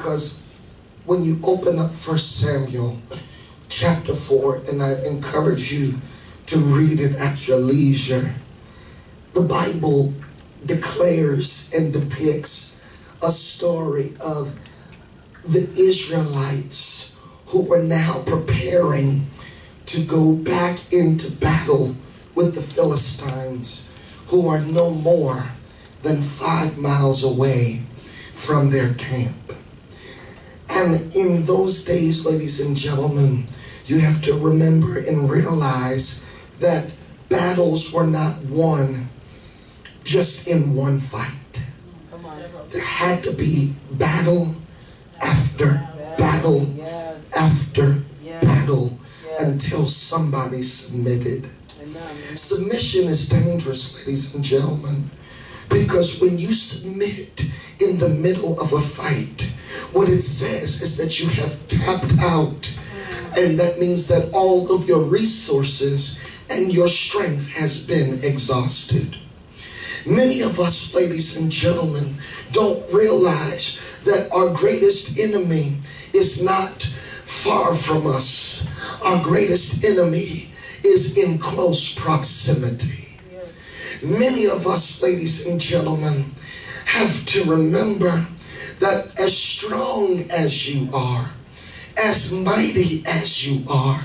because when you open up 1 Samuel chapter 4, and I encourage you to read it at your leisure, the Bible declares and depicts a story of the Israelites who were now preparing to go back into battle with the Philistines, who are no more than 5 miles away from their camp. And in those days, ladies and gentlemen, you have to remember and realize that battles were not won just in one fight. There had to be battle after battle after battle until somebody submitted. Submission is dangerous, ladies and gentlemen, because when you submit in the middle of a fight, what it says is that you have tapped out, and that means that all of your resources and your strength has been exhausted. Many of us, ladies and gentlemen, don't realize that our greatest enemy is not far from us. Our greatest enemy is in close proximity. Many of us, ladies and gentlemen, have to remember that as strong as you are, as mighty as you are,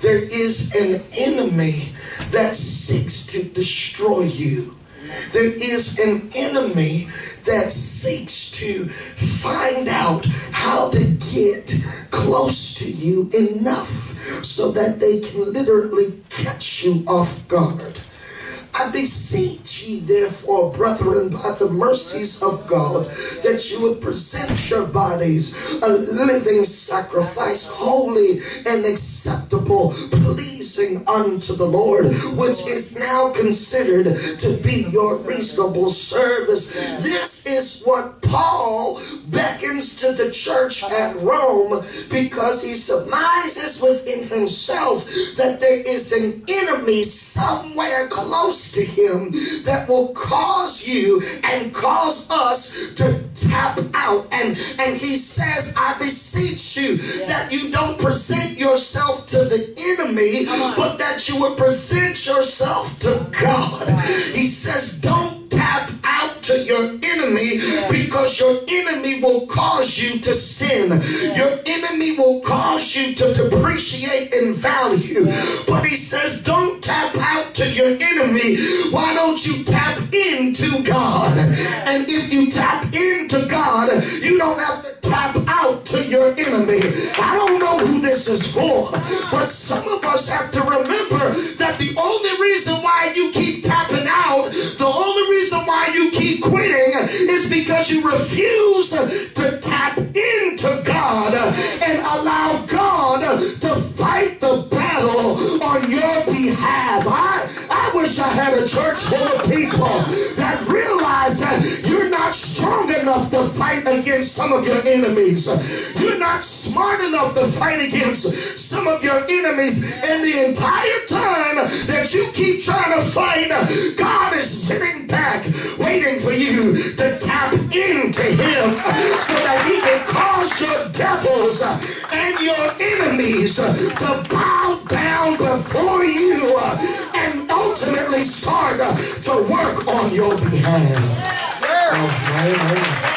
there is an enemy that seeks to destroy you. There is an enemy that seeks to find out how to get close to you enough so that they can literally catch you off guard. I beseech ye therefore, brethren, by the mercies of God, that you would present your bodies a living sacrifice, holy and acceptable, pleasing unto the Lord, which is now considered to be your reasonable service. This is what Paul beckons to the church at Rome, because he surmises within himself that there is an enemy somewhere close to him that will cause you and cause us to tap out. And he says, I beseech you that you don't present yourself to the enemy, but that you would present yourself to God. He says, don't tap out to your enemy, because your enemy will cause you to sin. Your enemy will cause you to depreciate in value. But he says, don't tap out to your enemy. Why don't you tap into God? And if you tap into God, you don't have to tap out to your enemy. I don't know who this is for, but some of us have to remember that the only reason why you keep tapping out, the only reason why you keep quitting, is because you refuse to tap into God and allow God to fight the battle on your behalf. I wish I had a church full of people that realize that you're not strong enough to fight against some of your enemies. You're not smart enough to fight against some of your enemies. And the entire time that you keep trying to fight, God is sitting back waiting for you to tap into him so that he can cause your devils and your enemies to bow down before you and ultimately start to work on your behalf. Oh,